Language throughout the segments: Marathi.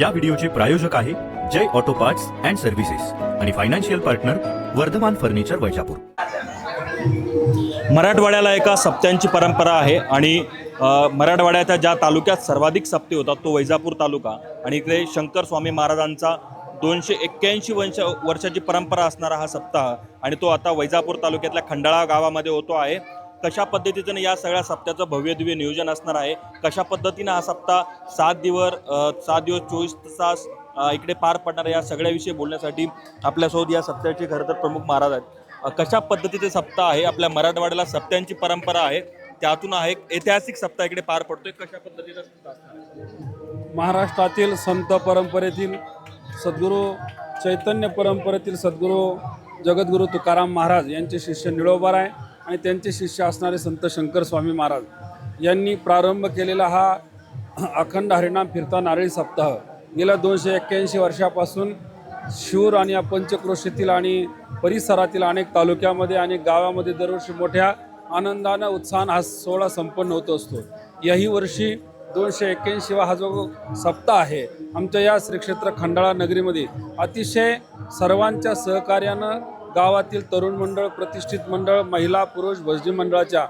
या व्हिडिओचे प्रायोजक आहे Jai auto parts and services आणि financial partner Vardhaman furniture Vaijapur. मराठवाड्याला एका सप्त्यांची परंपरा आहे आणि मराठवाड्याच्या ज्या तालुक्यात सर्वाधिक सप्ते होतात तो वैजापूर तालुका आणि इकडे शंकर स्वामी महाराजांचा 281 वर्षाची परंपरा असणारा हा सप्ताह आणि तो आता वैजापूर तालुक्यातल्या खंडाळा गावामध्ये होतो आहे। कशा पद्धतीने या सगळ्या सप्त्याचं भव्य दिव्य नियोजन असणार आहे, कशा पद्धतीने हा सप्ताह 7 दिवस 24 तास इकडे पार पडणार या सगळ्याविषयी बोलण्यासाठी आपल्यासोबत या सप्त्याचे खरं तर प्रमुख महाराज आहेत। कशा पद्धतीचे सप्ताह आहे, आपल्या मराठवाड्याला सप्त्यांची परंपरा आहे, त्यातून हा एक ऐतिहासिक सप्ताह इकडे पार पडतोय। कशा पद्धतीचा सप्ताह असणार आहे? महाराष्ट्रातील संत परंपरेतील सद्गुरू चैतन्य परंपरेतील सद्गुरू जगद्गुरू तुकाराम महाराज यांचे शिष्य निळोबाराय आणि त्यांचे शिष्य असणारे संत शंकर स्वामी महाराज यांनी प्रारंभ केलेला हा अखंड हरिनाम फिरता नारळी सप्ताह गेल्या 281 वर्षापासून शिरूर आणि या पंचक्रोशीतील आणि परिसरातील अनेक तालुक्यामध्ये अनेक गावामध्ये दरवर्षी मोठ्या आनंदानं उत्साहानं हा सोहळा संपन्न होत असतो। याही वर्षी 281 हा जो सप्ताह आहे आमच्या या श्री क्षेत्र खंडाळा नगरीमध्ये अतिशय सर्वांच्या सहकार्यानं गावातील तरुण मंडळ, प्रतिष्ठित मंडळ, महिला पुरुष भजनी मंडळाच्या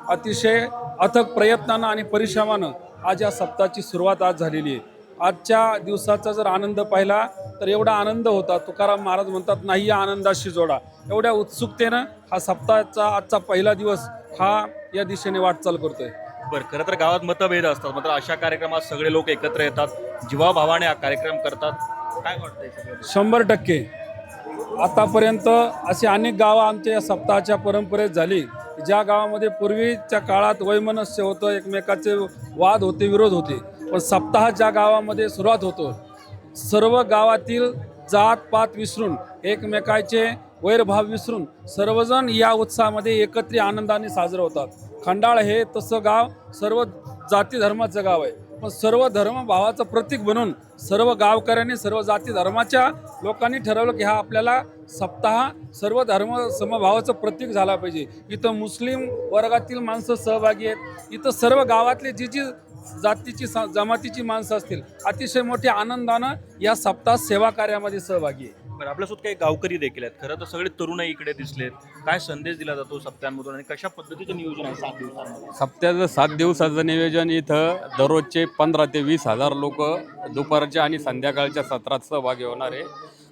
अतिशय अथक प्रयत्नानं आणि परिश्रमानं आज या सप्ताहाची सुरुवात आज झालेली आहे। आजच्या दिवसाचा जर आनंद पाहिला तर एवढा आनंद होता, तुकाराम महाराज म्हणतात नाही या आनंदाशी जोडा, एवढ्या उत्सुकतेनं हा सप्ताहाचा आजचा पहिला दिवस हा या दिशेने वाटचाल करतोय। बरं, खरं तर गावात मतभेद असतात, मात्र अशा कार्यक्रमात सगळे लोक एकत्र येतात, जीवाभावाने हा कार्यक्रम करतात, काय वाटतंय? 100% आतापर्यंत अशी अनेक गावं आमच्या या सप्ताहाच्या परंपरेत झाली, ज्या गावामध्ये पूर्वीच्या काळात वैमनस्य होतं, एकमेकाचे वाद होते, विरोध होते, पण सप्ताह ज्या गावामध्ये सुरुवात होतो सर्व गावातील जात पात विसरून एकमेकाचे वैरभाव विसरून सर्वजण या उत्साहामध्ये एकत्रित आनंदाने साजरं होतात। खंडाळ हे तसं गाव सर्व जाती धर्माचं गाव आहे, पण सर्व धर्मभावाचं प्रतीक बनून सर्व गावकऱ्यांनी सर्व जाती धर्माच्या लोकांनी ठरवलं की हा आपल्याला सप्ताह सर्व धर्म समभावाचं प्रतीक झाला पाहिजे। इथं मुस्लिम वर्गातील माणसं सहभागी आहेत, इथं सर्व गावातले जी जातीची जमातीची माणसं असतील अतिशय मोठ्या आनंदानं या सप्ताह सेवा कार्यामध्ये सहभागी आहे। बरं, आपल्यासोबत काही गावकरी देखील आहेत, खरं तर सगळे तरुणही इकडे दिसलेत, काय संदेश दिला जातो सप्त्यांमधून आणि कशा पद्धतीचं नियोजन आहे 7 दिवसांमध्ये? सप्त्याचं 7 दिवसाचं नियोजन इथं दररोजचे 15 ते 20 हजार लोक दुपारच्या आणि संध्याकाळच्या सत्रात सहभागी होणार आहे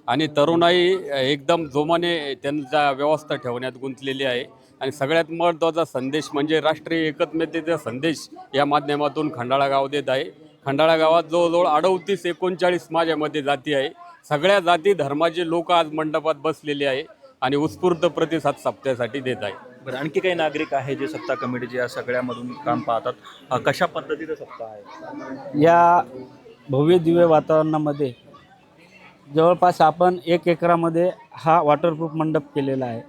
आणि तरुणाई एकदम जोमाने त्यांचा व्यवस्था ठेवण्यात गुंतलेली आहे आणि सगळ्यात महत्त्वाचा संदेश म्हणजे राष्ट्रीय एकत्मतेचा संदेश या माध्यमातून खंडाळा गाव देत आहे। खंडाळा गावात जवळजवळ 38-39 माझ्यामध्ये जाती आहे, सगळ्या जाती धर्माचे लोक आज मंडपात बसलेले आहे आणि उत्स्फूर्त प्रतिसाद सप्त्यासाठी देत आहे। बरं, आणखी काही नागरिक आहे जे सप्ताह कमिटीचे या सगळ्यामधून काम पाहतात, कशा पद्धतीचं सप्ताह आहे? या भव्य दिव्य वातावरणामध्ये जवळपास आपण 1 एकरामध्ये हा वॉटरप्रूफ मंडप केलेला आहे।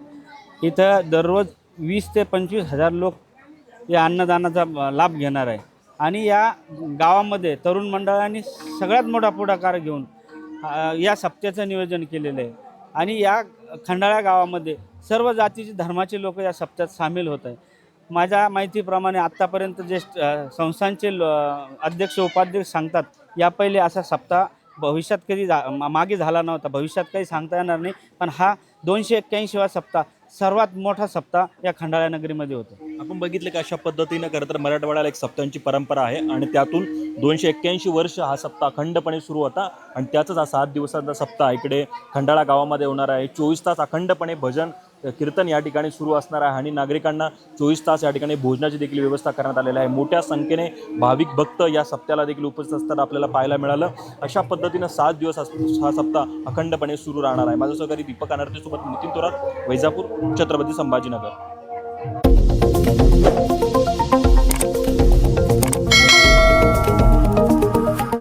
इथं दररोज 20 ते 25 हजार लोक या अन्नदानाचा लाभ घेणार आहे आणि या गावामध्ये तरुण मंडळांनी सगळ्यात मोठा पुढाकार घेऊन या सप्त्याचं नियोजन केलेलं आहे आणि या खंडाळा गावामध्ये सर्व जातीचे धर्माचे लोक या सप्त्यात सामील होत आहे। माझ्या माहितीप्रमाणे आत्तापर्यंत जे संस्थांचे अध्यक्ष उपाध्यक्ष सांगतात या पहिले असा सप्ताह भविष्यात कधी मागे झाला नव्हता, भविष्यात काही सांगता येणार नाही, पण हा 281वा सप्ताह सर्वात मोठा सप्ताह या खंडाळा नगरीमध्ये होतो। आपण बघितलं की अशा पद्धतीनं खरं तर मराठवाड्याला एक सप्त्यांची परंपरा आहे आणि त्यातून 281 वर्ष हा सप्ताह अखंडपणे सुरू होता आणि त्याचाच हा 7 दिवसाचा सप्ताह इकडे खंडाळा गावामध्ये होणार आहे। 24 तास अखंडपणे भजन कीर्तन या ठिकाणी सुरू असणार आहे आणि नागरिकांना 24 तास या ठिकाणी भोजनाची देखील व्यवस्था करण्यात आलेली आहे। मोठ्या संख्येने भाविक भक्त या सप्त्याला देखील उपस्थित असताना आपल्याला पाहायला मिळालं। अशा पद्धतीनं 7 दिवस हा सप्ताह अखंडपणे सुरू राहणार आहे। माझं सहकारी दीपक अनार्तेसोबत नितीन थोरात, वैजापूर, छत्रपती संभाजीनगर।